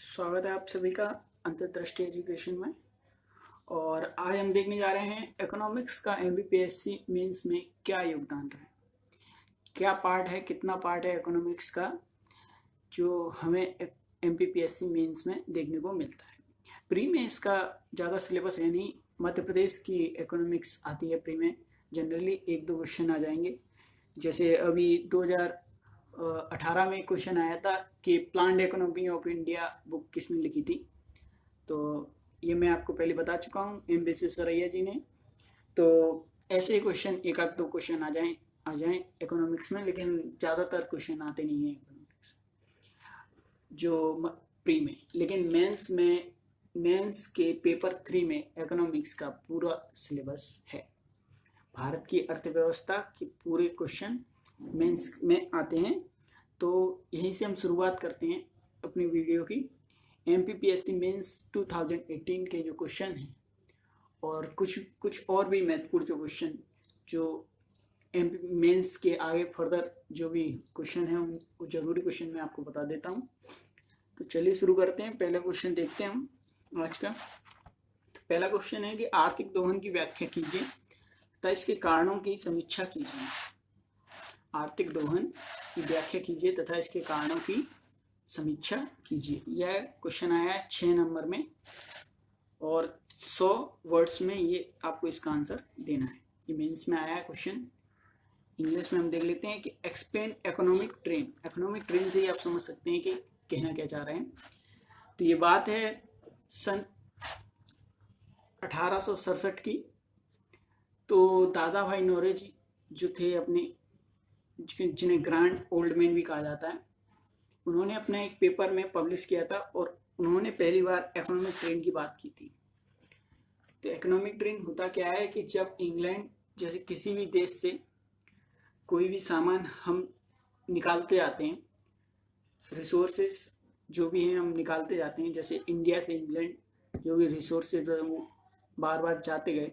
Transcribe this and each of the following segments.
स्वागत है आप सभी का अंतर्दृष्टि एजुकेशन में। और आज हम देखने जा रहे हैं इकोनॉमिक्स का एमपीपीएससी मेंस में क्या योगदान रहा है, क्या पार्ट है, कितना पार्ट है इकोनॉमिक्स का जो हमें एमपीपीएससी मेंस में देखने को मिलता है। प्री में इसका ज़्यादा सिलेबस है नहीं। मध्य प्रदेश की इकोनॉमिक्स आती है प्री में, जनरली एक दो क्वेश्चन आ जाएंगे। जैसे अभी 2018 में क्वेश्चन आया था कि planned economy of India book किसने लिखी थी, तो ये मैं आपको पहले बता चुका हूँ, एम विश्वेश्वरैया जी ने। तो ऐसे ही क्वेश्चन एक आध दो क्वेश्चन आ जाएं इकोनॉमिक्स में, लेकिन ज़्यादातर क्वेश्चन आते नहीं हैं इकोनॉमिक्स जो प्री में। लेकिन मेंस के पेपर 3 में इकोनॉमिक्स का पूरा सिलेबस है। भारत की अर्थव्यवस्था के पूरे क्वेश्चन मेंस में आते हैं। तो यहीं से हम शुरुआत करते हैं अपनी वीडियो की। एमपीपीएससी मेंस 2018 के जो क्वेश्चन हैं और कुछ और भी महत्वपूर्ण जो क्वेश्चन जो एमपी मेंस के आगे फर्दर जो भी क्वेश्चन हैं वो जरूरी क्वेश्चन मैं आपको बता देता हूँ। तो चलिए शुरू करते हैं। पहला क्वेश्चन देखते हैं हम आज का। तो पहला क्वेश्चन है कि आर्थिक दोहन की व्याख्या कीजिए तथा इसके कारणों की समीक्षा कीजिए। आर्थिक दोहन की व्याख्या कीजिए तथा इसके कारणों की समीक्षा कीजिए। यह क्वेश्चन आया है 6 नंबर में और 100 वर्ड्स में ये आपको इसका आंसर देना है। ये मेंस में आया है क्वेश्चन। इंग्लिश में हम देख लेते हैं कि explain economic trend. Economic trend से ही आप समझ सकते हैं कि कहना क्या चाह रहे हैं। तो ये बात है सन 1867 की। तो दादा भाई नौरोजी जो थे अपने, जिन्हें ग्रैंड ओल्ड मैन भी कहा जाता है, उन्होंने अपना एक पेपर में पब्लिश किया था और उन्होंने पहली बार इकोनॉमिक ट्रेंड की बात की थी। तो इकोनॉमिक ट्रेंड होता क्या है कि जब इंग्लैंड जैसे किसी भी देश से कोई भी सामान हम निकालते आते हैं, रिसोर्सेज जो भी हैं हम निकालते जाते हैं, जैसे इंडिया से इंग्लैंड जो भी रिसोर्सेज है वो बार बार जाते गए,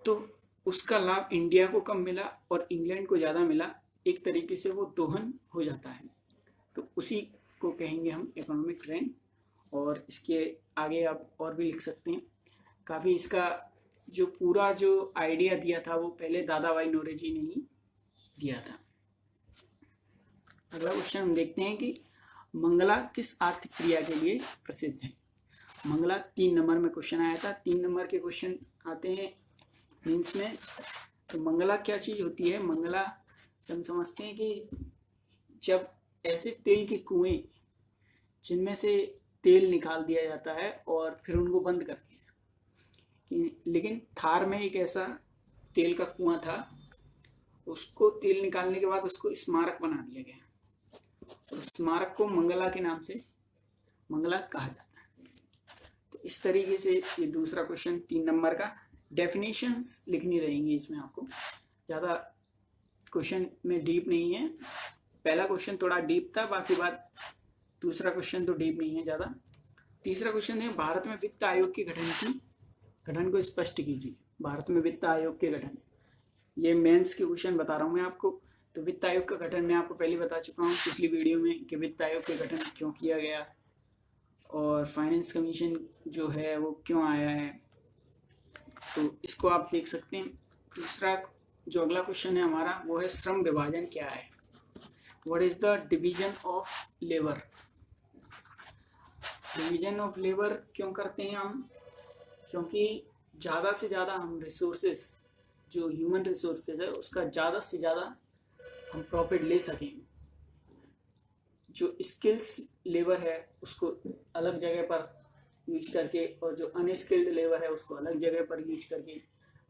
तो उसका लाभ इंडिया को कम मिला और इंग्लैंड को ज़्यादा मिला। एक तरीके से वो दोहन हो जाता है। तो उसी को कहेंगे हम इकोनॉमिक ट्रेंड। और इसके आगे आप और भी लिख सकते हैं। काफ़ी इसका जो पूरा जो आइडिया दिया था वो पहले दादा भाई नौरोजी ने ही दिया था। अगला क्वेश्चन हम देखते हैं कि मंगला किस आर्थिक क्रिया के लिए प्रसिद्ध है। मंगला 3 नंबर में क्वेश्चन आया था। 3 नंबर के क्वेश्चन आते हैं मीन्स में। तो मंगला क्या चीज़ होती है? मंगला से हम समझते हैं कि जब ऐसे तेल के कुएं जिनमें से तेल निकाल दिया जाता है और फिर उनको बंद कर दिया जाए। लेकिन थार में एक ऐसा तेल का कुआं था, उसको तेल निकालने के बाद उसको स्मारक बना दिया गया और स्मारक को मंगला के नाम से मंगला कहा जाता है। तो इस तरीके से ये दूसरा क्वेश्चन 3 नंबर का। डेफिनेशंस लिखनी रहेंगी इसमें आपको, ज़्यादा क्वेश्चन में डीप नहीं है। पहला क्वेश्चन थोड़ा डीप था, बाकी बात दूसरा क्वेश्चन तो डीप नहीं है ज़्यादा। तीसरा क्वेश्चन है भारत में वित्त आयोग के गठन को स्पष्ट कीजिए। भारत में वित्त आयोग के गठन, ये मेंस के क्वेश्चन बता रहा हूँ मैं आपको। तो वित्त आयोग का गठन मैं आपको पहले बता चुका हूँ पिछली वीडियो में कि वित्त आयोग के गठन क्यों किया गया और फाइनेंस कमीशन जो है वो क्यों आया है। तो इसको आप देख सकते हैं। दूसरा जो अगला क्वेश्चन है हमारा वो है श्रम विभाजन क्या है। What is the division of labour. Division of labour क्यों करते हैं हम? क्योंकि ज़्यादा से ज़्यादा हम रिसोर्सेज, जो ह्यूमन रिसोर्सेज है उसका ज़्यादा से ज़्यादा हम प्रॉफिट ले सकें। जो स्किल्स लेबर है उसको अलग जगह पर यूज करके और जो अनस्किल्ड लेबर है उसको अलग जगह पर यूज करके,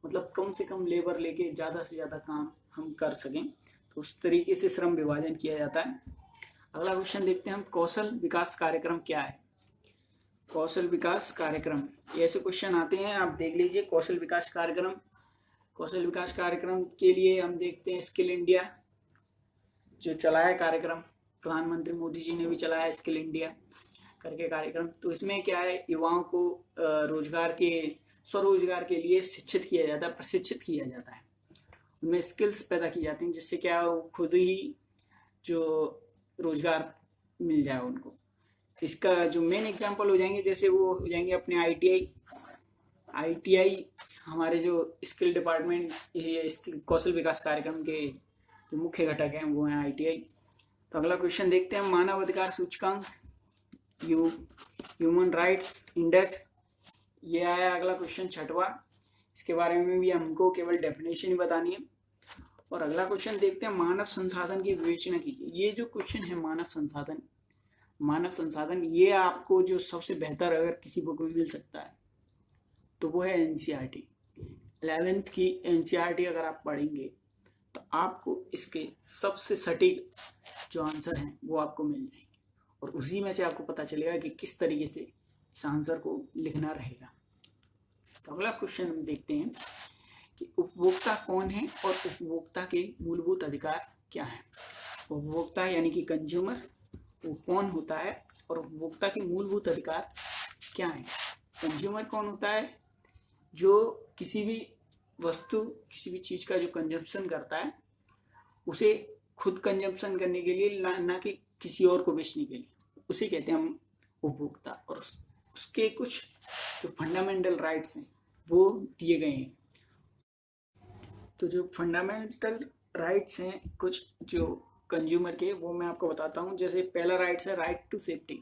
मतलब कम से कम लेबर लेके ज़्यादा से ज़्यादा काम हम कर सकें। तो उस तरीके से श्रम विभाजन किया जाता है। अगला क्वेश्चन देखते हैं हम, कौशल विकास कार्यक्रम क्या है। कौशल विकास कार्यक्रम, ऐसे क्वेश्चन आते हैं, आप देख लीजिए। कौशल विकास कार्यक्रम, कौशल विकास कार्यक्रम के लिए हम देखते हैं स्किल इंडिया जो चलाया कार्यक्रम, प्रधानमंत्री मोदी जी ने भी चलाया स्किल इंडिया करके कार्यक्रम। तो इसमें क्या है, युवाओं को रोजगार के, स्वरोजगार के लिए शिक्षित किया जाता है, प्रशिक्षित किया जाता है। उनमें स्किल्स पैदा की जाती हैं जिससे क्या वो खुद ही जो रोजगार मिल जाए उनको। इसका जो मेन एग्जांपल हो जाएंगे, जैसे वो हो जाएंगे अपने आईटीआई हमारे जो स्किल डिपार्टमेंट, ये स्किल कौशल विकास कार्यक्रम के जो मुख्य घटक हैं वो हैं आईटीआई। तो अगला क्वेश्चन देखते हैं, मानव अधिकार सूचकांक ह्यूमन राइट्स इंडेक्स, ये आया अगला क्वेश्चन छठवां। इसके बारे में भी हमको केवल डेफिनेशन ही बतानी है। और अगला क्वेश्चन देखते हैं, मानव संसाधन की विवेचना कीजिए। ये जो क्वेश्चन है मानव संसाधन, ये आपको जो सबसे बेहतर अगर किसी बुक में मिल सकता है तो वो है एनसीईआरटी। 11th की एनसीईआरटी अगर आप पढ़ेंगे तो आपको इसके सबसे सटीक जो आंसर हैं वो आपको मिल जाएंगे, और उसी में से आपको पता चलेगा कि किस तरीके से इस आंसर को लिखना रहेगा। तो अगला क्वेश्चन हम देखते हैं कि उपभोक्ता कौन है और उपभोक्ता के मूलभूत अधिकार क्या है। उपभोक्ता यानी कि कंज्यूमर वो कौन होता है और उपभोक्ता के मूलभूत अधिकार क्या है। कंज्यूमर कौन होता है, जो किसी भी वस्तु किसी भी चीज़ का जो कंजम्पशन करता है उसे खुद कंजम्पशन करने के लिए, ना कि किसी और को बेचने के लिए, उसे कहते हैं हम उपभोक्ता। और उसके कुछ जो फंडामेंटल राइट्स हैं वो दिए गए हैं। तो जो फंडामेंटल राइट्स हैं कुछ जो कंज्यूमर के, वो मैं आपको बताता हूँ। जैसे पहला राइट्स है right to safety,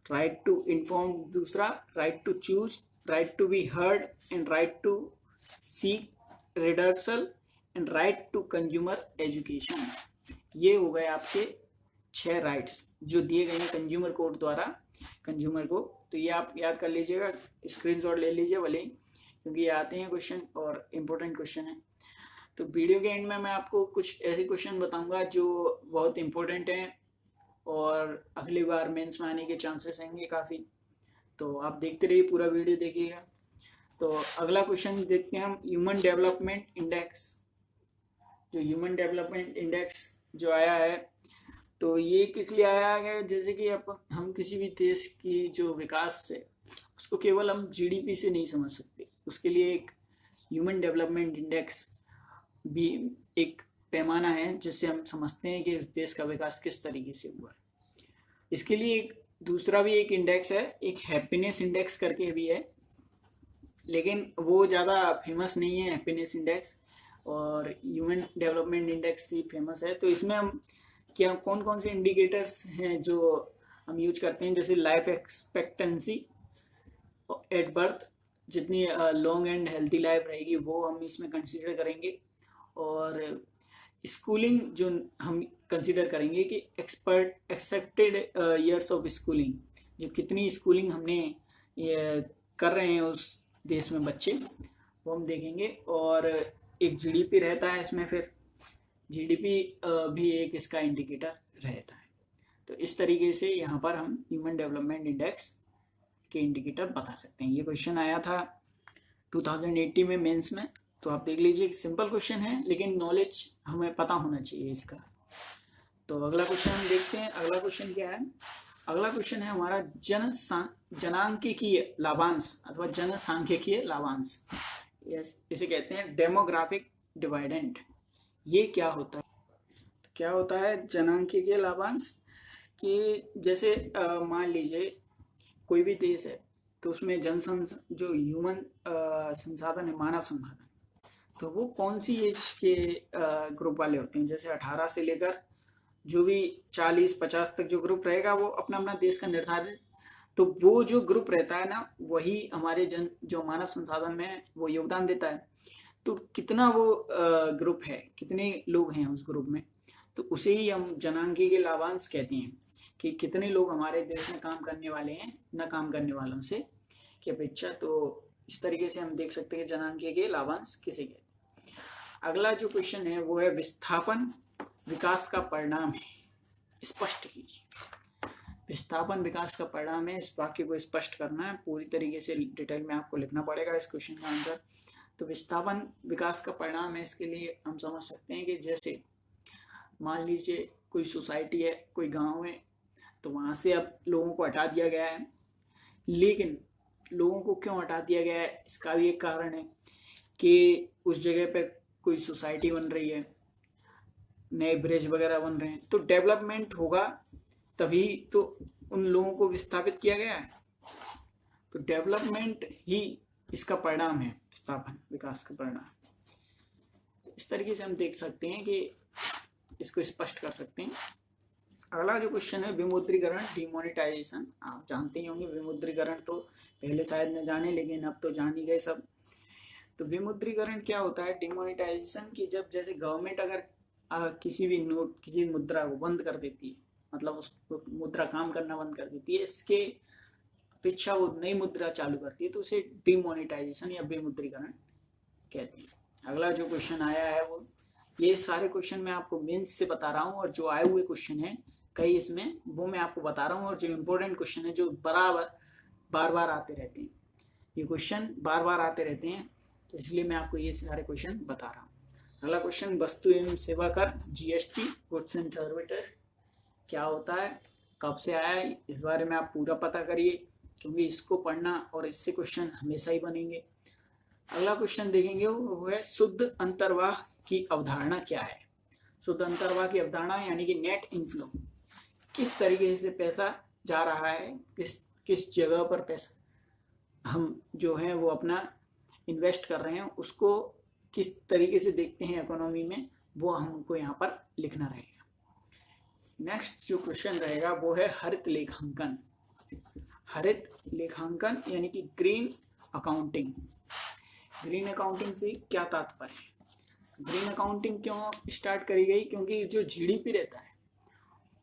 right to inform, दूसरा right to choose, right to be heard and right to seek redressal and right to consumer education. ये हो गए आपके 6 राइट्स जो दिए गए हैं कंज्यूमर कोर्ट द्वारा कंज्यूमर को। तो ये आप याद कर लीजिएगा, स्क्रीनशॉट ले लीजिए भले, क्योंकि ये आते हैं क्वेश्चन और इम्पोर्टेंट क्वेश्चन है। तो वीडियो के एंड में मैं आपको कुछ ऐसे क्वेश्चन बताऊंगा जो बहुत इम्पोर्टेंट हैं और अगली बार मेंस में आने के चांसेस होंगे काफ़ी। तो आप देखते रहिए, पूरा वीडियो देखिएगा। तो अगला क्वेश्चन देखते हैं हम, ह्यूमन डेवलपमेंट इंडेक्स। जो ह्यूमन डेवलपमेंट इंडेक्स जो आया है, तो ये किस लिए आया है, जैसे कि हम किसी भी देश की जो विकास है उसको केवल हम जीडीपी से नहीं समझ सकते, उसके लिए एक ह्यूमन डेवलपमेंट इंडेक्स भी एक पैमाना है जिससे हम समझते हैं कि इस देश का विकास किस तरीके से हुआ है। इसके लिए एक दूसरा भी एक इंडेक्स है, एक हैप्पीनेस इंडेक्स करके भी है, लेकिन वो ज़्यादा फेमस नहीं है हैप्पीनेस इंडेक्स, और ह्यूमन डेवलपमेंट इंडेक्स ही फेमस है। तो इसमें हम क्या कौन कौन से इंडिकेटर्स हैं जो हम यूज करते हैं, जैसे लाइफ एक्सपेक्टेंसी एट बर्थ, जितनी लॉन्ग एंड हेल्थी लाइफ रहेगी वो हम इसमें कंसीडर करेंगे, और स्कूलिंग जो हम कंसीडर करेंगे कि एक्सेप्टेड ईयर्स ऑफ स्कूलिंग, जो कितनी स्कूलिंग हमने ये कर रहे हैं उस देश में बच्चे, वो हम देखेंगे। और एक जीडीपी रहता है इसमें, फिर जीडीपी भी एक इसका इंडिकेटर रहता है। तो इस तरीके से यहाँ पर हम ह्यूमन डेवलपमेंट इंडेक्स के इंडिकेटर बता सकते हैं। ये क्वेश्चन आया था 2080 में मेंस में, तो आप देख लीजिए, सिंपल क्वेश्चन है लेकिन नॉलेज हमें पता होना चाहिए इसका। तो अगला क्वेश्चन हम देखते हैं, अगला क्वेश्चन क्या है। अगला क्वेश्चन है हमारा जनांकीय लाभांश अथवा जनसांख्यिकीय लाभांश, इसे कहते हैं डेमोग्राफिक डिवाइडेंट। ये क्या होता है, तो क्या होता है जनांकीय लाभांश, कि जैसे मान लीजिए कोई भी देश है तो उसमें जो ह्यूमन संसाधन है, मानव संसाधन, तो वो कौन सी एज के ग्रुप वाले होते हैं। जैसे 18 से लेकर जो भी 40-50 तक जो ग्रुप रहेगा वो अपना अपना देश का निर्धारित, तो वो जो ग्रुप रहता है ना वही हमारे जो मानव संसाधन में वो योगदान देता है। तो कितना वो ग्रुप है, कितने लोग हैं उस ग्रुप में, तो उसे ही हम जनांकीय लाभांश कहते हैं, कि कितने लोग हमारे देश में काम करने वाले हैं न काम करने वालों से की अपेक्षा। तो इस तरीके से हम देख सकते हैं जनांकीय लाभांश किसे कहते हैं। अगला जो क्वेश्चन है वो है विस्थापन विकास का परिणाम है, स्पष्ट कीजिए। विस्थापन विकास का परिणाम है, इस वाक्य को स्पष्ट करना है, पूरी तरीके से डिटेल में आपको लिखना पड़ेगा इस क्वेश्चन का आंसर। तो विस्थापन विकास का परिणाम है, इसके लिए हम समझ सकते हैं कि जैसे मान लीजिए कोई सोसाइटी है, कोई गांव है, तो वहाँ से अब लोगों को हटा दिया गया है, लेकिन लोगों को क्यों हटा दिया गया है, इसका भी एक कारण है कि उस जगह पे कोई सोसाइटी बन रही है, नए ब्रिज वगैरह बन रहे हैं, तो डेवलपमेंट होगा तभी तो उन लोगों को विस्थापित किया गया है। तो डेवलपमेंट ही इसका परिणाम है, विस्थापन विकास का परिणाम। इस तरीके से हम देख सकते हैं कि इसको स्पष्ट कर सकते हैं। अगला जो क्वेश्चन है विमुद्रीकरण, डिमोनेटाइजेशन। आप जानते ही होंगे विमुद्रीकरण, तो पहले शायद न जाने लेकिन अब तो जान ही गए सब। तो विमुद्रीकरण क्या होता है, डिमोनेटाइजेशन की जब जैसे गवर्नमेंट अगर किसी भी नोट किसी भी मुद्रा को बंद कर देती है, मतलब उस मुद्रा काम करना बंद कर देती है, इसके अपेक्षा वो नई मुद्रा चालू करती है, तो उसे डिमोनेटाइजेशन या विमुद्रीकरण कहते हैं। अगला जो क्वेश्चन आया है वो, ये सारे क्वेश्चन मैं आपको मेंस से बता रहा हूँ, और जो आए हुए क्वेश्चन हैं कई इसमें, वो मैं आपको बता रहा हूँ, और जो इम्पोर्टेंट क्वेश्चन है जो बराबर बार बार आते रहते हैं, ये क्वेश्चन बार बार आते रहते हैं, तो इसलिए मैं आपको ये सारे क्वेश्चन बता रहा हूँ। अगला क्वेश्चन, वस्तु एवं सेवा कर, जीएसटी, गुड्स एंड सर्विसेज क्या होता है, कब से आया है, इस बारे में आप पूरा पता करिए, क्योंकि इसको पढ़ना और इससे क्वेश्चन हमेशा ही बनेंगे। अगला क्वेश्चन देखेंगे वो है शुद्ध अंतर्वाह की अवधारणा क्या है। शुद्ध अंतर्वाह की अवधारणा यानी कि नेट इनफ्लो, किस तरीके से पैसा जा रहा है, किस जगह पर पैसा हम जो है वो अपना इन्वेस्ट कर रहे हैं, उसको किस तरीके से देखते हैं इकोनॉमी में, वो हमको यहाँ पर लिखना रहेगा। नेक्स्ट जो क्वेश्चन रहेगा वो है हरित लेखांकन। हरित लेखांकन यानी कि ग्रीन अकाउंटिंग। ग्रीन अकाउंटिंग से क्या तात्पर्य है, ग्रीन अकाउंटिंग क्यों स्टार्ट करी गई, क्योंकि जो जीडीपी रहता है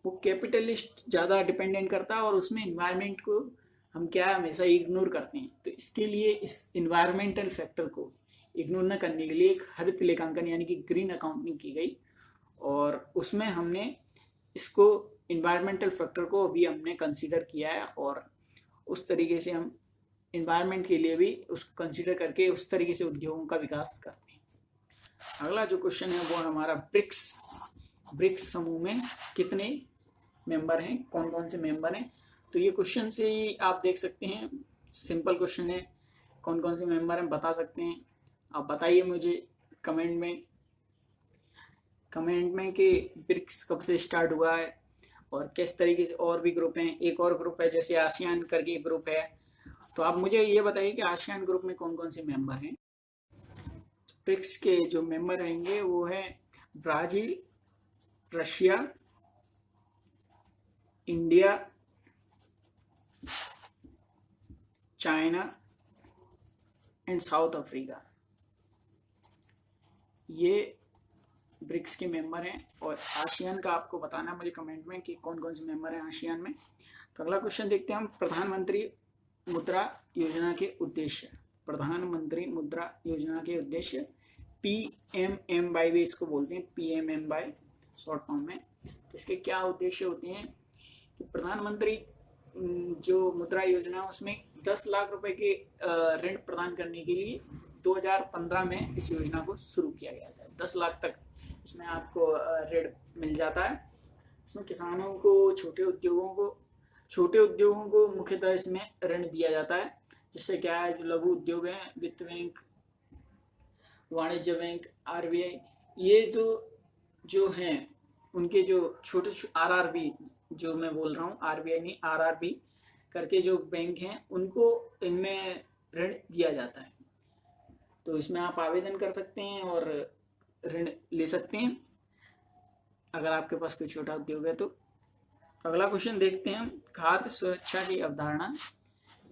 वो कैपिटलिस्ट ज़्यादा डिपेंडेंट करता है, और उसमें इन्वायरमेंट को हम क्या हमेशा इग्नोर करते हैं। तो इसके लिए इस इन्वायरमेंटल फैक्टर को इग्नोर न करने के लिए एक हरित लेखांकन यानी कि ग्रीन अकाउंटिंग की गई, और उसमें हमने इसको इन्वायरमेंटल फैक्टर को भी हमने कंसीडर किया है, और उस तरीके से हम इन्वायरमेंट के लिए भी उसको कंसीडर करके उस तरीके से उद्योगों का विकास करते हैं। अगला जो क्वेश्चन है वो हमारा ब्रिक्स। ब्रिक्स समूह में कितने मेंबर हैं, कौन कौन से मेंबर हैं, तो ये क्वेश्चन से ही आप देख सकते हैं, सिंपल क्वेश्चन है, कौन कौन से मेंबर हैं बता सकते हैं। आप बताइए मुझे कमेंट में कि ब्रिक्स कब से स्टार्ट हुआ है और किस तरीके से, और भी ग्रुप हैं, एक और ग्रुप है जैसे आसियान करके एक ग्रुप है, तो आप मुझे ये बताइए कि आसियान ग्रुप में कौन कौन से मेंबर हैं। ब्रिक्स के जो मेंबर रहेंगे वो है Brazil, Russia, India, China and south Africa, ये ब्रिक्स के मेंबर हैं। और आसियान का आपको बताना मुझे कमेंट में कि कौन कौन से मेंबर हैं आसियान में। तो अगला क्वेश्चन देखते हैं हम, प्रधानमंत्री मुद्रा योजना के उद्देश्य। प्रधानमंत्री मुद्रा योजना के उद्देश्य PMMY भी इसको बोलते हैं, PMMY शॉर्ट फॉर्म में। तो इसके क्या उद्देश्य होते हैं कि प्रधानमंत्री जो मुद्रा योजना है उसमें 10 लाख रुपए के ऋण प्रदान करने के लिए 2015 में इस योजना को शुरू किया गया था। 10 लाख तक इसमें आपको ऋण मिल जाता है। इसमें किसानों को, छोटे उद्योगों को मुख्यतः इसमें ऋण दिया जाता है, जिससे क्या है, जो लघु उद्योग हैं, वित्त बैंक, वाणिज्य बैंक, RBI, ये जो हैं उनके जो छोटे RRB, जो मैं बोल रहा हूँ RBI नहीं, RRB करके जो बैंक हैं, उनको इनमें ऋण दिया जाता है। तो इसमें आप आवेदन कर सकते हैं और ऋण ले सकते हैं अगर आपके पास कोई छोटा उद्योग है तो। अगला क्वेश्चन देखते हैं हम, खाद्य सुरक्षा की अवधारणा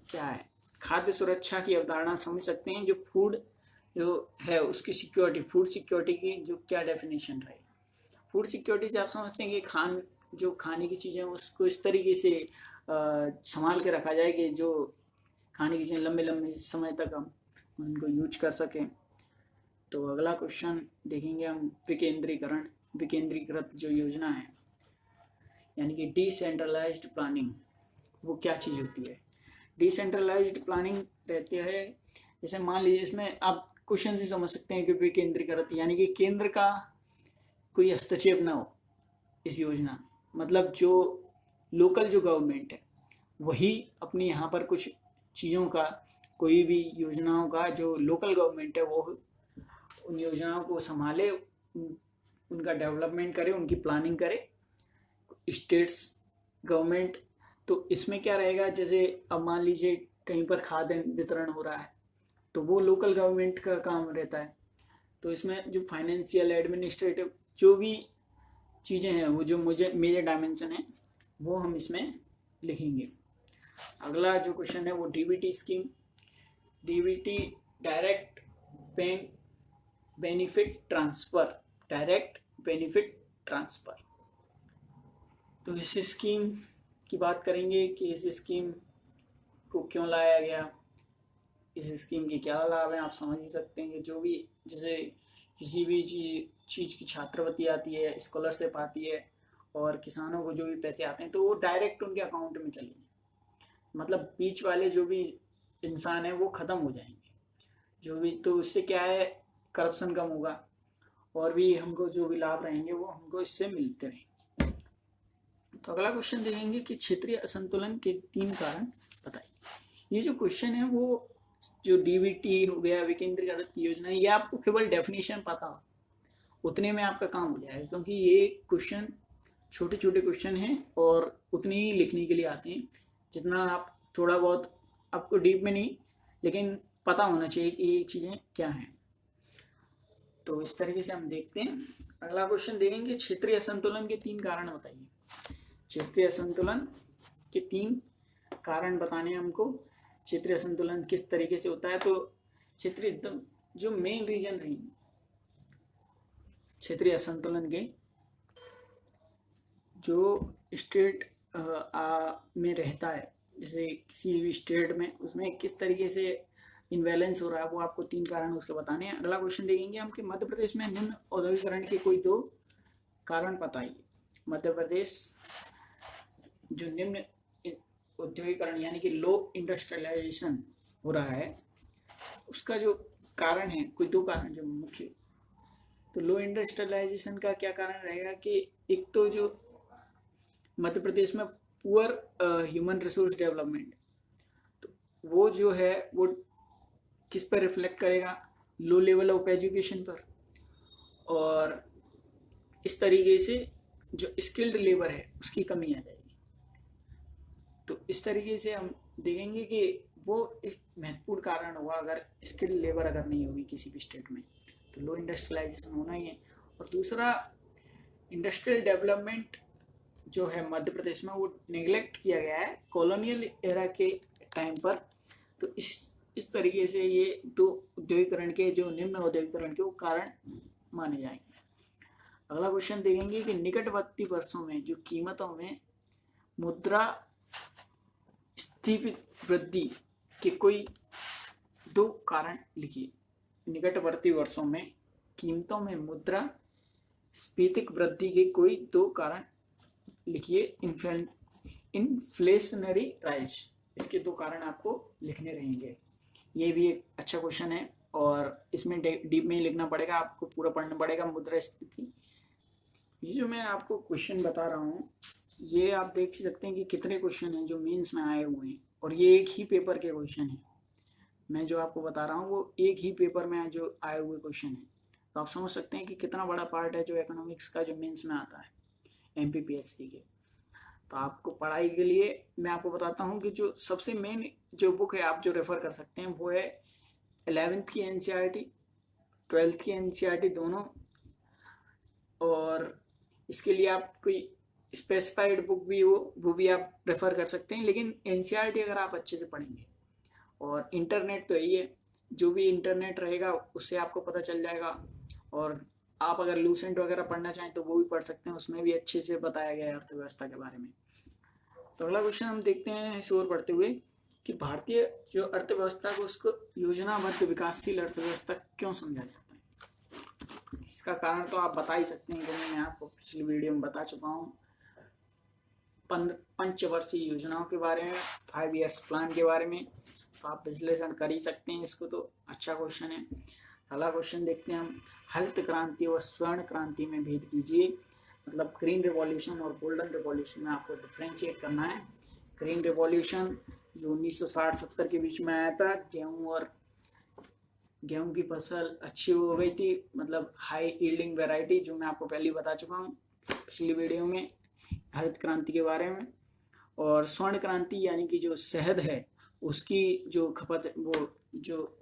क्या है। खाद्य सुरक्षा की अवधारणा समझ सकते हैं, जो फूड जो है उसकी सिक्योरिटी, फूड सिक्योरिटी की जो क्या डेफिनेशन रहे। फूड सिक्योरिटी से आप समझते हैं कि जो खाने की चीज़ें उसको इस तरीके से संभाल के रखा जाए कि जो खाने की चीज़ें लंबे लंबे समय तक हम उनको यूज कर सकें। तो अगला क्वेश्चन देखेंगे हम, विकेंद्रीकृत जो योजना है यानी कि डिसेंट्रलाइज्ड प्लानिंग, वो क्या चीज़ होती है। डिसेंट्रलाइज्ड प्लानिंग रहती है, जैसे मान लीजिए, इसमें आप क्वेश्चन से समझ सकते हैं कि विकेंद्रीकृत यानी कि केंद्र का कोई हस्तक्षेप ना हो इस योजना में, मतलब जो लोकल जो गवर्नमेंट है वही अपनी यहाँ पर कुछ चीज़ों का, कोई भी योजनाओं का जो लोकल गवर्नमेंट है वो उन योजनाओं को संभाले, उनका डेवलपमेंट करे, उनकी प्लानिंग करे। स्टेट्स गवर्नमेंट, तो इसमें क्या रहेगा, जैसे अब मान लीजिए कहीं पर खाद्य वितरण हो रहा है तो वो लोकल गवर्नमेंट का काम रहता है। तो इसमें जो फाइनेंशियल एडमिनिस्ट्रेटिव जो भी चीज़ें हैं वो जो मुझे मेजर डायमेंशन है वो हम इसमें लिखेंगे। अगला जो क्वेश्चन है वो DBT scheme, DBT direct benefit transfer, direct benefit transfer. तो इस स्कीम की बात करेंगे कि इस स्कीम को क्यों लाया गया, इस स्कीम के क्या लाभ हैं। आप समझ ही सकते हैं कि जो भी जैसे किसी भी चीज़ की छात्रवृत्ति आती है, स्कॉलरशिप आती है और किसानों को जो भी पैसे आते हैं तो वो डायरेक्ट उनके अकाउंट में चले, मतलब बीच वाले जो भी इंसान है वो ख़त्म हो जाएंगे जो भी। तो इससे क्या है, करप्शन कम होगा और भी हमको जो भी लाभ रहेंगे वो हमको इससे मिलते रहेंगे। तो अगला क्वेश्चन देखेंगे कि क्षेत्रीय असंतुलन के 3 कारण बताइए। ये जो क्वेश्चन है वो जो डीबीटी हो गया, विकेंद्रीकृत योजना, ये आपको केवल डेफिनेशन पता हो उतने में आपका काम हो जाएगा, क्योंकि ये क्वेश्चन छोटे छोटे क्वेश्चन हैं और उतनी ही लिखने के लिए आते हैं जितना आप थोड़ा बहुत, आपको डीप में नहीं लेकिन पता होना चाहिए कि ये चीज़ें क्या हैं। तो इस तरीके से हम देखते हैं। अगला क्वेश्चन देखेंगे क्षेत्रीय असंतुलन के 3 कारण बताइए। क्षेत्रीय असंतुलन के 3 कारण बताने हैं हमको। क्षेत्रीय असंतुलन किस तरीके से होता है, तो क्षेत्रीय एकदम जो मेन रीजन रही क्षेत्रीय असंतुलन के, जो स्टेट में रहता है, जैसे किसी भी स्टेट में उसमें किस तरीके से इनबैलेंस हो रहा है, वो आपको 3 कारण उसके बताने हैं। अगला क्वेश्चन देखेंगे हम कि मध्य प्रदेश में निम्न औद्योगिकरण के कोई 2 कारण बताइए। मध्य प्रदेश जो निम्न औद्योगिकरण यानी कि लो इंडस्ट्रियलाइजेशन हो रहा है उसका जो कारण है, कोई 2 कारण जो मुख्य। तो लो इंडस्ट्रियलाइजेशन का क्या कारण रहेगा कि एक तो जो मध्य प्रदेश में पुअर ह्यूमन रिसोर्स डेवलपमेंट, तो वो जो है वो किस पर रिफ्लेक्ट करेगा, लो लेवल ऑफ एजुकेशन पर, और इस तरीके से जो स्किल्ड लेबर है उसकी कमी आ जाएगी। तो इस तरीके से हम देखेंगे कि वो एक महत्वपूर्ण कारण होगा अगर स्किल्ड लेबर अगर नहीं होगी किसी भी स्टेट में, तो लो इंडस्ट्रियलाइजेशन होना ही है। और दूसरा, इंडस्ट्रियल डेवलपमेंट जो है मध्य प्रदेश में वो नेग्लेक्ट किया गया है कॉलोनियल एरा के टाइम पर। तो इस तरीके से ये 2 औद्योगिकरण के, जो निम्न औद्योगिकरण के, वो कारण माने जाएंगे। अगला क्वेश्चन देखेंगे कि निकटवर्ती वर्षों में जो कीमतों में मुद्रा स्फीति वृद्धि के कोई 2 कारण लिखिए। निकटवर्ती वर्षों में कीमतों में मुद्रा स्फीति वृद्धि के कोई 2 कारण लिखिए। इन्फ्लेशनरी राइज, इसके 2 कारण आपको लिखने रहेंगे। ये भी एक अच्छा क्वेश्चन है और इसमें डीप में ही लिखना पड़ेगा, आपको पूरा पढ़ना पड़ेगा। मुद्रास्फीति, ये जो मैं आपको क्वेश्चन बता रहा हूँ ये आप देख सकते हैं कि कितने क्वेश्चन हैं जो मेंस में आए हुए हैं, और ये एक ही पेपर के क्वेश्चन हैं। मैं जो आपको बता रहा हूँ वो एक ही पेपर में जो आए हुए क्वेश्चन हैं। तो आप समझ सकते हैं कि कितना बड़ा पार्ट है जो इकोनॉमिक्स का जो मेंस में आता है एमपीपीएससी के। तो आपको पढ़ाई के लिए मैं आपको बताता हूँ कि जो सबसे मेन जो बुक है आप जो रेफ़र कर सकते हैं वो है 11th की एनसीईआरटी, 12th की एनसीईआरटी दोनों। और इसके लिए आप कोई स्पेसिफाइड बुक भी हो वो भी आप रेफ़र कर सकते हैं, लेकिन एनसीईआरटी अगर आप अच्छे से पढ़ेंगे, और इंटरनेट तो यही है, जो भी इंटरनेट रहेगा उससे आपको पता चल जाएगा। और आप अगर लूसेंट वगैरह पढ़ना चाहें तो वो भी पढ़ सकते हैं, उसमें भी अच्छे से बताया गया है अर्थव्यवस्था के बारे में। तो अगला क्वेश्चन हम देखते हैं इस ओर पढ़ते हुए कि भारतीय जो अर्थव्यवस्था को उसको योजनाबद्ध विकासशील अर्थव्यवस्था क्यों समझा जाता है। इसका कारण तो आप बता ही सकते हैं कि मैं आपको पिछली वीडियो में बता चुका हूँ, पंचवर्षीय योजनाओं के बारे में, 5 ईयर्स प्लान के बारे में। तो आप विश्लेषण कर ही सकते हैं इसको, तो अच्छा क्वेश्चन है। अगला क्वेश्चन देखते हैं हम, हरित क्रांति और स्वर्ण क्रांति में भेद कीजिए। मतलब ग्रीन रिवॉल्यूशन और गोल्डन रिवॉल्यूशन में आपको डिफ्रेंशिएट करना है। ग्रीन रिवॉल्यूशन जो 1960-70 के बीच में आया था, गेहूं की फसल अच्छी हो गई थी, मतलब हाई यील्डिंग वैरायटी, जो मैं आपको पहले बता चुका हूँ पिछली वीडियो में हरित क्रांति के बारे में। और स्वर्ण क्रांति यानी कि जो शहद है उसकी जो खपत, वो जो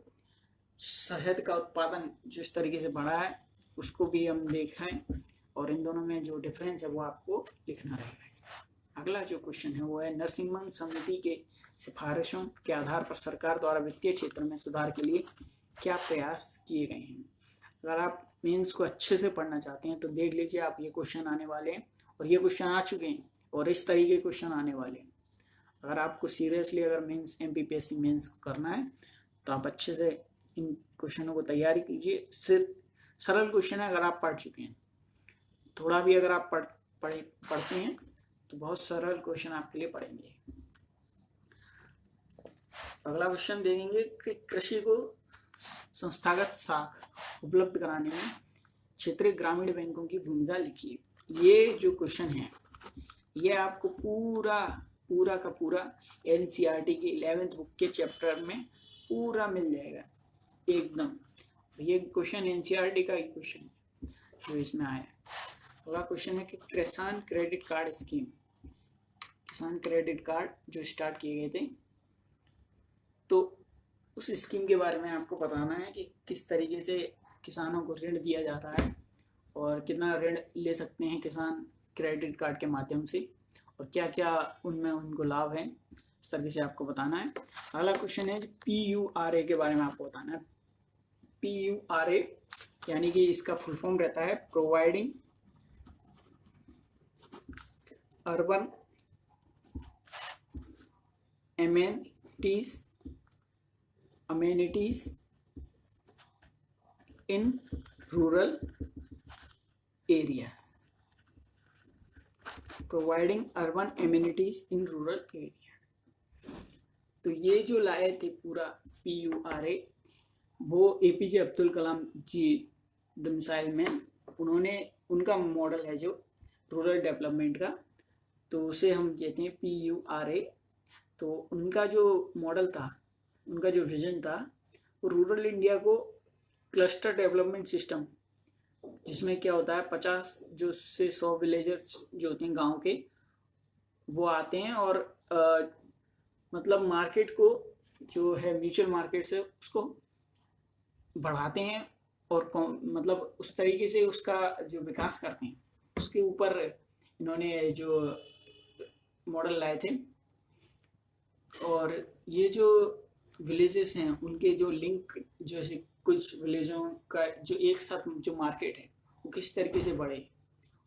शहद का उत्पादन जिस तरीके से बढ़ा है उसको भी हम देख रहे हैं, और इन दोनों में जो डिफरेंस है वो आपको लिखना रहेगा। अगला जो क्वेश्चन है वो है, नरसिम्हन समिति के सिफारिशों के आधार पर सरकार द्वारा वित्तीय क्षेत्र में सुधार के लिए क्या प्रयास किए गए हैं। अगर आप मेंस को अच्छे से पढ़ना चाहते हैं तो देख लीजिए, आप ये क्वेश्चन आने वाले हैं और ये क्वेश्चन आ चुके हैं और इस तरीके के क्वेश्चन आने वाले हैं। अगर आपको सीरियसली अगर मेंस MPPSC मेंस करना है तो आप अच्छे से इन क्वेश्चनों को तैयारी कीजिए। सिर्फ सरल क्वेश्चन है, अगर आप पढ़ चुके हैं, थोड़ा भी अगर आप पढ़ते हैं तो बहुत सरल क्वेश्चन आपके लिए पढ़ेंगे। अगला क्वेश्चन देखेंगे कि कृषि को संस्थागत साख उपलब्ध कराने में क्षेत्रीय ग्रामीण बैंकों की भूमिका लिखिए। ये जो क्वेश्चन है ये आपको पूरा का पूरा NCERT की 11th बुक के चैप्टर में पूरा मिल जाएगा एकदम। ये क्वेश्चन NCERT का ही क्वेश्चन है जो इसमें आया है। अगला क्वेश्चन है कि किसान क्रेडिट कार्ड स्कीम, किसान क्रेडिट कार्ड जो स्टार्ट किए गए थे, तो उस स्कीम के बारे में आपको बताना है कि किस तरीके से किसानों को ऋण दिया जा रहा है और कितना ऋण ले सकते हैं किसान क्रेडिट कार्ड के माध्यम से, और क्या क्या उनमें उनको लाभ है, इस तरीके से आपको बताना है। अगला क्वेश्चन है PURA के बारे में आपको बताना है। PURA यानी कि इसका फुल फॉर्म रहता है providing urban amenities in rural areas, providing urban amenities in rural areas। तो ये जो लाए थे पूरा PURA वो APJ Abdul Kalam ji the missile man, उन्होंने, उनका मॉडल है जो रूरल डेवलपमेंट का, तो उसे हम कहते हैं PURA। तो उनका जो मॉडल था, उनका जो विजन था, वो रूरल इंडिया को क्लस्टर डेवलपमेंट सिस्टम, जिसमें क्या होता है 50 जो से 100 विलेजर्स जो होते हैं गांव के, वो आते हैं और मतलब मार्केट को जो है म्यूचुअल मार्केट से उसको बढ़ाते हैं और मतलब उस तरीके से उसका जो विकास करते हैं, उसके ऊपर इन्होंने जो मॉडल लाए थे। और ये जो विलेजेस हैं उनके जो लिंक, जैसे कुछ विलेजों का जो एक साथ जो मार्केट है वो किस तरीके से बढ़े,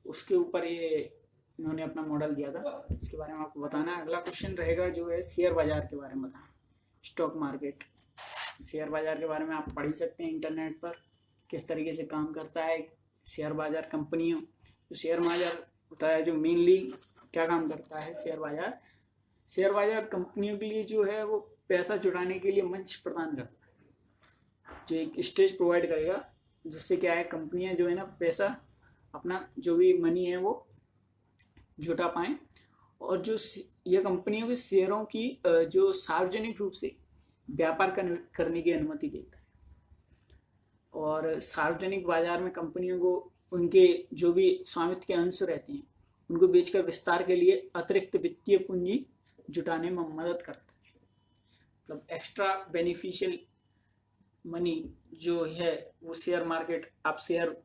उसके ऊपर ये इन्होंने अपना मॉडल दिया था, इसके बारे में आपको बताना है। अगला क्वेश्चन रहेगा जो है शेयर बाजार के बारे में बताना, स्टॉक मार्केट। शेयर बाजार के बारे में आप पढ़ ही सकते हैं इंटरनेट पर, किस तरीके से काम करता है शेयर बाजार। कंपनियों जो शेयर बाजार होता है, जो मेनली क्या काम करता है शेयर बाजार कंपनियों के लिए जो है वो पैसा जुटाने के लिए मंच प्रदान करता है, जो एक स्टेज प्रोवाइड करेगा, जिससे क्या है कंपनियां जो है ना पैसा अपना जो भी मनी है वो जुटा पाएँ, और जो ये कंपनियों के शेयरों की जो सार्वजनिक रूप से व्यापार करने की अनुमति देता है। और सार्वजनिक बाजार में कंपनियों को उनके जो भी स्वामित्व के अंश रहते हैं उनको बेचकर विस्तार के लिए अतिरिक्त वित्तीय पूंजी जुटाने में मदद करता है। मतलब एक्स्ट्रा बेनिफिशियल मनी जो है वो शेयर मार्केट, आप शेयर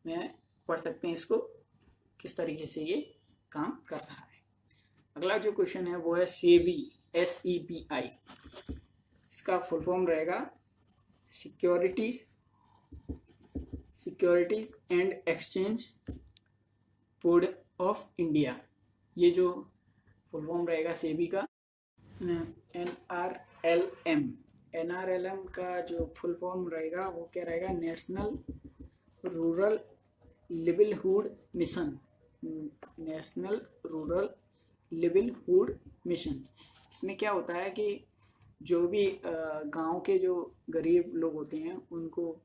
में पढ़ सकते हैं इसको किस तरीके से ये काम कर रहा है। अगला जो क्वेश्चन है वो है SEBI, SEBI। इसका फुल फॉर्म रहेगा securities and exchange board of India. ये जो फुल फॉर्म रहेगा SEBI का, NRLM का जो फुल फॉर्म रहेगा वो क्या रहेगा, national rural livelihood mission, national rural livelihood mission. इसमें क्या होता है कि जो भी गांव के जो गरीब लोग होते हैं उनको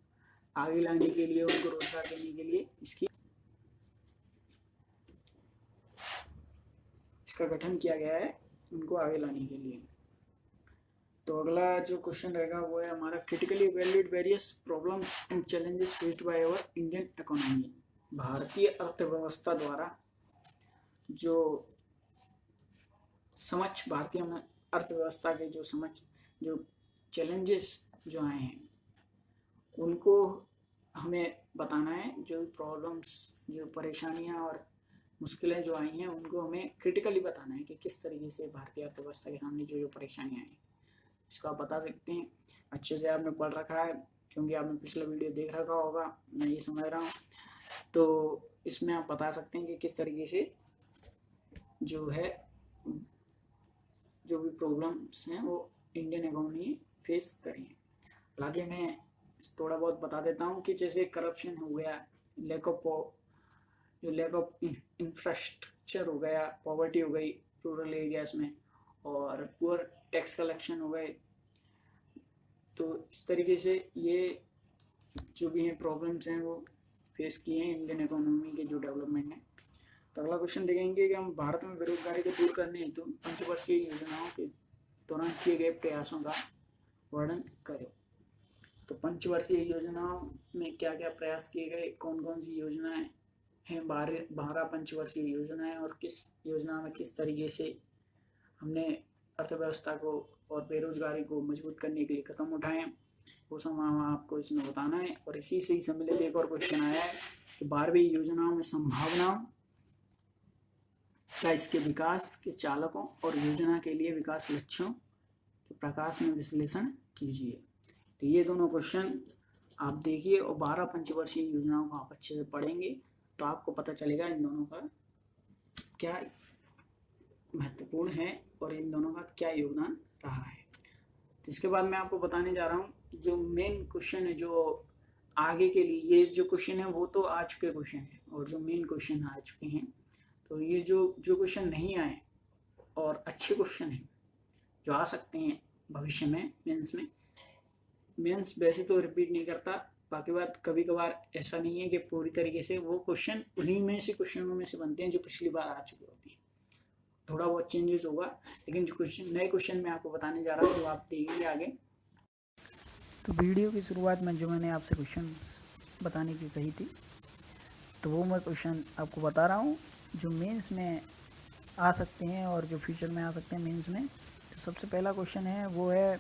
आगे लाने के लिए, उनको रोजगार देने के लिए इसका गठन किया गया है, उनको आगे लाने के लिए। तो अगला जो क्वेश्चन रहेगा वो है हमारा critically evaluate various problems and challenges faced by our Indian economy. भारतीय अर्थव्यवस्था द्वारा जो समझ भारतीय अर्थव्यवस्था के जो चैलेंजेस जो आए हैं उनको हमें बताना है। जो प्रॉब्लम्स, जो परेशानियां और मुश्किलें जो आई हैं उनको हमें क्रिटिकली बताना है कि किस तरीके से भारतीय अर्थव्यवस्था के सामने जो परेशानियां आई इसको आप बता सकते हैं। अच्छे से आपने पढ़ रखा है क्योंकि आपने पिछला वीडियो देख रखा होगा, मैं ये समझ रहा हूँ। तो इसमें आप बता सकते हैं कि किस तरीके से जो है जो भी प्रॉब्लम्स हैं वो इंडियन इकोनॉमी फेस करें। हालांकि मैं थोड़ा बहुत बता देता हूँ कि जैसे करप्शन हो गया, लैक ऑफ इंफ्रास्ट्रक्चर हो गया, पॉवर्टी हो गई रूरल एरियाज में, और पुअर टैक्स कलेक्शन हो गए। तो इस तरीके से ये जो भी हैं प्रॉब्लम्स हैं वो फेस किए हैं इंडियन इकोनॉमी के जो डेवलपमेंट है। तो अगला क्वेश्चन देखेंगे कि हम भारत में बेरोजगारी को दूर करने हेतु पंचवर्षीय योजनाओं के दौरान किए गए प्रयासों का वर्णन करें। तो पंचवर्षीय योजनाओं में क्या क्या प्रयास किए गए, कौन कौन सी योजनाएं हैं, 12 पंचवर्षीय योजनाएं, और किस योजना में किस तरीके से हमने अर्थव्यवस्था को और बेरोजगारी को मजबूत करने के लिए कदम उठाए हैं, वो सब आपको इसमें बताना है। और इसी से सम्मिलित एक और क्वेश्चन आया है कि 12वीं योजनाओं में संभावनाओं का इसके विकास के चालकों और योजना के लिए विकास लक्ष्यों के प्रकाश में विश्लेषण कीजिए। तो ये दोनों क्वेश्चन आप देखिए और 12 पंचवर्षीय योजनाओं को आप अच्छे से पढ़ेंगे तो आपको पता चलेगा इन दोनों का क्या महत्वपूर्ण है और इन दोनों का क्या योगदान रहा है। तो इसके बाद मैं आपको बताने जा रहा हूँ जो मेन क्वेश्चन है जो आगे के लिए। ये जो क्वेश्चन है वो तो आ चुके क्वेश्चन है और जो मेन क्वेश्चन आ चुके हैं, तो ये जो क्वेश्चन नहीं आए और अच्छे क्वेश्चन हैं जो आ सकते हैं भविष्य में मेंस में। मेंस वैसे तो रिपीट नहीं करता, बाकी बात कभी कभार ऐसा नहीं है कि पूरी तरीके से वो क्वेश्चन उन्हीं में से क्वेश्चनों में से बनते हैं जो पिछली बार आ चुके होते हैं। थोड़ा बहुत चेंजेस होगा, लेकिन जो नए क्वेश्चन मैं आपको बताने जा रहा हूँ वो आप देखेंगे आगे। तो वीडियो की शुरुआत में जो मैंने आपसे क्वेश्चन बताने की कही थी तो वो मैं क्वेश्चन आपको बता रहा हूँ जो मेंस में आ सकते हैं और जो फ्यूचर में आ सकते हैं मेंस में। तो सबसे पहला क्वेश्चन है वो है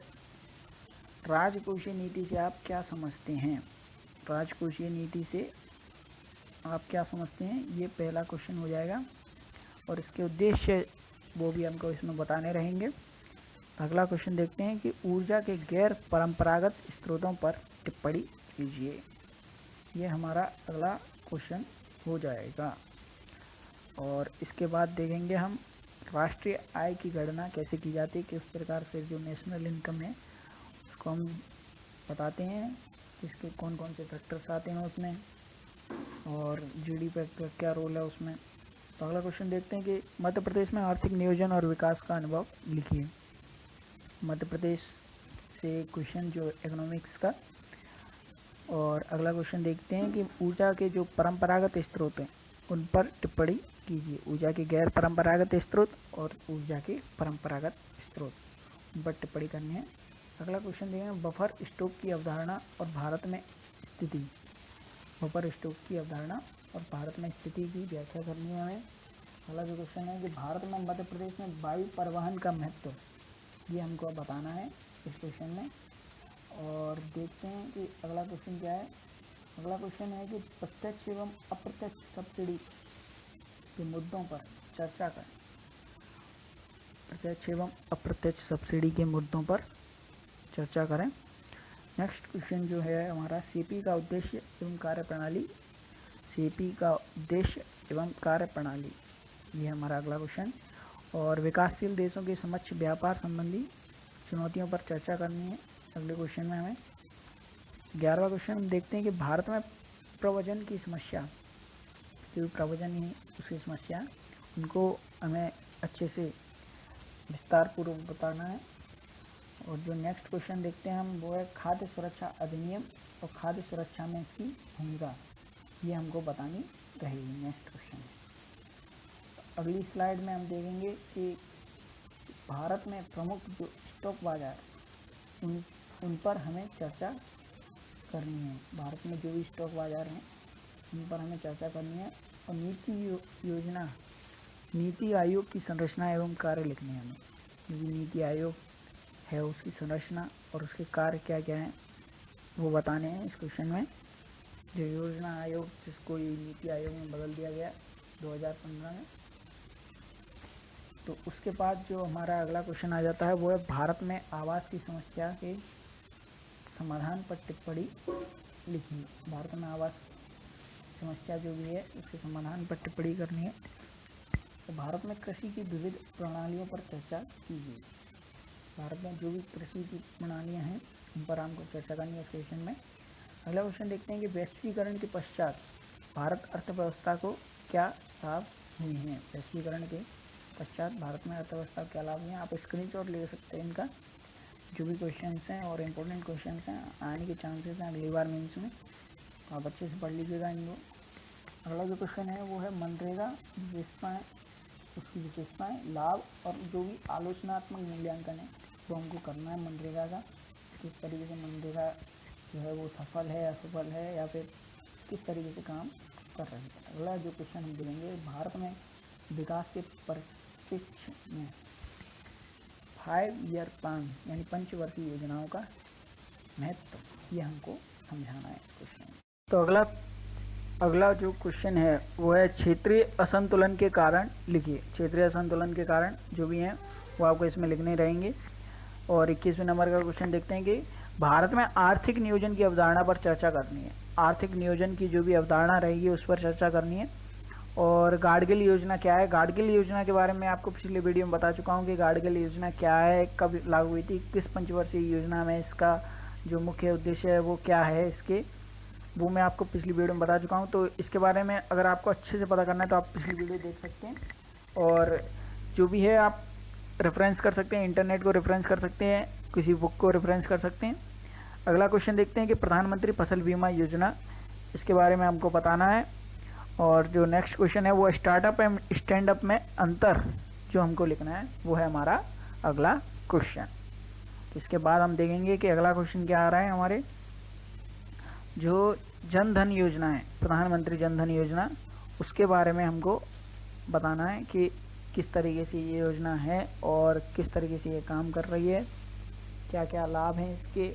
राजकोषीय नीति से आप क्या समझते हैं। राजकोषीय नीति से आप क्या समझते हैं, ये पहला क्वेश्चन हो जाएगा और इसके उद्देश्य वो भी हमको इसमें बताने रहेंगे। अगला क्वेश्चन देखते हैं कि ऊर्जा के गैर परंपरागत स्रोतों पर टिप्पणी कीजिए। ये हमारा अगला क्वेश्चन हो जाएगा। और इसके बाद देखेंगे हम राष्ट्रीय आय की गणना कैसे की जाती है, किस प्रकार से जो नेशनल इनकम है उसको हम बताते हैं, किसके कौन कौन से फैक्टर्स आते हैं उसमें, और जीडीपी का क्या रोल है उसमें। तो अगला क्वेश्चन देखते हैं कि मध्य प्रदेश में आर्थिक नियोजन और विकास का अनुभव लिखिए। मध्य प्रदेश से क्वेश्चन जो इकोनॉमिक्स का। और अगला क्वेश्चन देखते हैं कि ऊर्जा के जो परंपरागत स्रोत हैं उन पर टिप्पणी कीजिए। ऊर्जा के गैर परंपरागत स्रोत और ऊर्जा के परंपरागत स्रोत, उन पर टिप्पणी करनी है। अगला क्वेश्चन देखेंगे बफर स्टॉक की अवधारणा और भारत में स्थिति। बफर स्टॉक की अवधारणा और भारत में स्थिति की व्याख्या करनी है हमें। अगला जो क्वेश्चन है कि भारत में मध्य प्रदेश में वायु परिवहन का महत्व, ये हमको बताना है इस क्वेश्चन में। और देखते हैं कि अगला क्वेश्चन क्या है। अगला क्वेश्चन है कि प्रत्यक्ष एवं अप्रत्यक्ष सब्सिडी के मुद्दों पर चर्चा करें। प्रत्यक्ष एवं अप्रत्यक्ष सब्सिडी के मुद्दों पर चर्चा करें। नेक्स्ट क्वेश्चन जो है हमारा सीपी का उद्देश्य एवं कार्यप्रणाली। सीपी का उद्देश्य एवं कार्यप्रणाली, ये हमारा अगला क्वेश्चन। और विकासशील देशों के समक्ष व्यापार संबंधी चुनौतियों पर चर्चा करनी है अगले क्वेश्चन में हमें। 11वां क्वेश्चन हम देखते हैं कि भारत में प्रव्रजन की समस्या, जो प्रव्रजन ही उसकी समस्या, उनको हमें अच्छे से विस्तार पूर्वक बताना है। और जो नेक्स्ट क्वेश्चन देखते हैं हम वो है खाद्य सुरक्षा अधिनियम और खाद्य सुरक्षा में इसकी भूमिका, ये हमको बतानी रहेगी नेक्स्ट क्वेश्चन में। अगली स्लाइड में हम देखेंगे कि भारत में प्रमुख जो स्टॉक बाजार उन पर हमें चर्चा करनी है। भारत में जो भी स्टॉक बाजार हैं उन पर हमें चर्चा करनी है। और नीति योजना नीति आयोग की संरचना एवं कार्य लिखने हैं हमें, क्योंकि नीति आयोग है उसकी संरचना और उसके कार्य क्या क्या हैं वो बताने हैं इस क्वेश्चन में। जो योजना आयोग जिसको ये नीति आयोग में बदल दिया गया 2015 में। तो उसके बाद जो हमारा अगला क्वेश्चन आ जाता है वो है भारत में आवास की समस्या के समाधान पर टिप्पणी लिखी। भारत में आवास समस्या जो भी है उसके समाधान पर टिप्पणी करनी है। तो भारत में कृषि की विविध प्रणालियों पर चर्चा कीजिए। भारत में जो भी कृषि की प्रणालियाँ हैं उन पर हमको चर्चा करनी है इस क्वेश्चन में। अगला क्वेश्चन देखते हैं कि वैश्वीकरण के पश्चात भारत अर्थव्यवस्था को क्या लाभ हुए हैं। वैश्वीकरण के पश्चात भारत में अर्थव्यवस्था को क्या लाभ हुए हैं, आप स्क्रीनशॉट ले सकते हैं इनका। जो भी क्वेश्चंस हैं और इम्पोर्टेंट क्वेश्चंस हैं आने के चांसेस हैं अगली बार मेंस में, आप अच्छे से पढ़ लीजिएगा इनको। अगला जो क्वेश्चन है वो है मनरेगा विशेषताएँ, उसकी विशेषताएँ, लाभ और जो भी आलोचनात्मक मूल्यांकन है वो हमको करना है मनरेगा का। किस तरीके से मनरेगा जो है वो सफल है, असफल है या फिर किस तरीके से काम कर रही है। अगला जो क्वेश्चन हम देखेंगे, भारत में विकास के परिप्रेक्ष्य में 5 ईयर प्लान यानी पंचवर्षीय योजनाओं का महत्व, ये हमको समझाना है क्वेश्चन। तो अगला जो क्वेश्चन है वो है क्षेत्रीय असंतुलन के कारण लिखिए। क्षेत्रीय असंतुलन के कारण जो भी हैं वो आपको इसमें लिखने रहेंगे। और 21वें नंबर का क्वेश्चन देखते हैं कि भारत में आर्थिक नियोजन की अवधारणा पर चर्चा करनी है। आर्थिक नियोजन की जो भी अवधारणा रहेगी उस पर चर्चा करनी है। और गाडगिल योजना क्या है, गाडगिल योजना के बारे में आपको पिछले वीडियो में बता चुका हूँ कि गाडगिल योजना क्या है, कब लागू हुई थी, किस पंचवर्षीय योजना में इसका जो मुख्य उद्देश्य है वो क्या है इसके, वो मैं आपको पिछली वीडियो में बता चुका हूँ। तो इसके बारे में अगर आपको अच्छे से पता करना है तो आप पिछली वीडियो देख सकते हैं। और जो भी है आप रेफरेंस कर सकते हैं, इंटरनेट को रेफरेंस कर सकते हैं, किसी बुक को रेफरेंस कर सकते हैं। अगला क्वेश्चन देखते हैं कि प्रधानमंत्री फसल बीमा योजना, इसके बारे में हमको बताना है। और जो नेक्स्ट क्वेश्चन है वो स्टार्टअप एंड स्टैंड अप में अंतर जो हमको लिखना है वो है हमारा अगला क्वेश्चन। इसके बाद हम देखेंगे कि अगला क्वेश्चन क्या आ रहा है हमारे। जो जन धन योजना है, प्रधानमंत्री जन धन योजना, उसके बारे में हमको बताना है कि किस तरीके से ये योजना है और किस तरीके से ये काम कर रही है, क्या क्या लाभ हैं इसके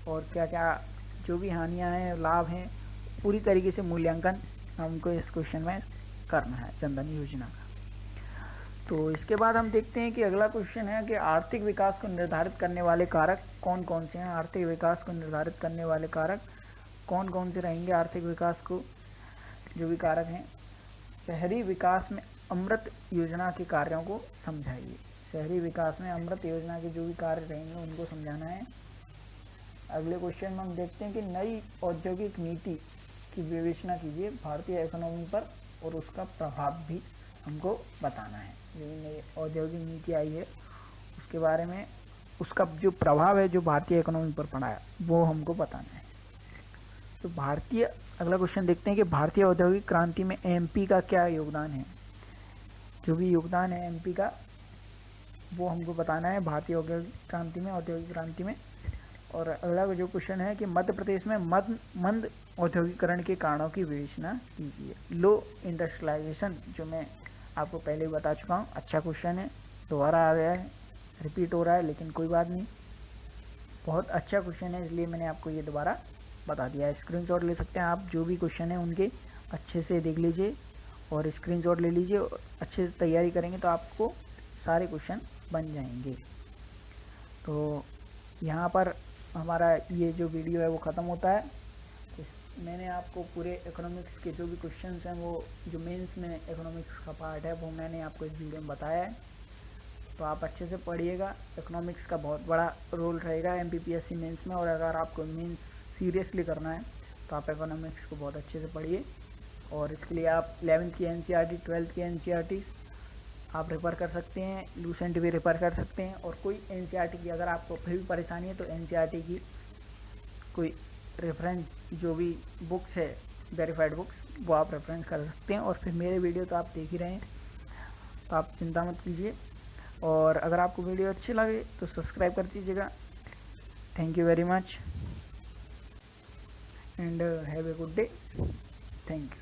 और क्या क्या जो भी हानियां हैं लाभ हैं, पूरी तरीके से मूल्यांकन हमको इस क्वेश्चन में करना है जन धन योजना का। तो इसके बाद हम देखते हैं कि अगला क्वेश्चन है कि आर्थिक विकास को निर्धारित करने वाले कारक कौन कौन से हैं। आर्थिक विकास को निर्धारित करने वाले कारक कौन कौन से रहेंगे। आर्थिक विकास को जो भी कारक हैं, शहरी विकास में अमृत योजना के कार्यों को समझाइए। शहरी विकास में अमृत योजना के जो भी कार्य रहेंगे उनको समझाना है। अगले क्वेश्चन में हम देखते हैं कि नई औद्योगिक नीति की विवेचना कीजिए भारतीय इकोनॉमी पर और उसका प्रभाव भी हमको बताना है। जो नई औद्योगिक नीति आई है उसके बारे में, उसका जो प्रभाव है जो भारतीय इकोनॉमी पर पड़ा है वो हमको बताना है। तो अगला क्वेश्चन देखते हैं कि भारतीय औद्योगिक क्रांति में एमपी का क्या योगदान है। जो भी योगदान है एमपी का वो हमको बताना है भारतीय औद्योगिक क्रांति में। और अगला जो क्वेश्चन है कि मध्य प्रदेश में मंद औद्योगिकरण के कारणों की विवेचना कीजिए। लो इंडस्ट्रियलाइजेशन, जो मैं आपको पहले ही बता चुका हूँ, अच्छा क्वेश्चन है, दोबारा आ गया है, रिपीट हो रहा है, लेकिन कोई बात नहीं, बहुत अच्छा क्वेश्चन है इसलिए मैंने आपको ये दोबारा बता दिया है। स्क्रीनशॉट ले सकते हैं आप, जो भी क्वेश्चन है उनके अच्छे से देख लीजिए और स्क्रीनशॉट ले लीजिए। अच्छे से तैयारी करेंगे तो आपको सारे क्वेश्चन बन जाएंगे। तो यहाँ पर हमारा ये जो वीडियो है वो ख़त्म होता है। मैंने आपको पूरे इकोनॉमिक्स के जो भी क्वेश्चंस हैं वो जो मेंस में इकोनॉमिक्स का पार्ट है वो मैंने आपको इस वीडियो में बताया है। तो आप अच्छे से पढ़िएगा, इकोनॉमिक्स का बहुत बड़ा रोल रहेगा एमपीपीएससी मेंस में। और अगर आपको मेंस सीरियसली करना है तो आप इकोनॉमिक्स को बहुत अच्छे से पढ़िए। और इसके लिए आप 11th की एनसीईआरटी, 12th की एनसीईआरटी आप रेफ़र कर सकते हैं, लूसेंट भी रेफ़र कर सकते हैं। और कोई एनसीईआरटी की अगर आपको फिर भी परेशानी है तो एनसीईआरटी की कोई रेफरेंस जो भी बुक्स है, वेरीफाइड बुक्स, वो आप रेफरेंस कर सकते हैं। और फिर मेरे वीडियो तो आप देख ही रहे हैं तो आप चिंता मत कीजिए। और अगर आपको वीडियो अच्छी लगे तो सब्सक्राइब कर दीजिएगा। Thank you very much and have a good day. Thank you.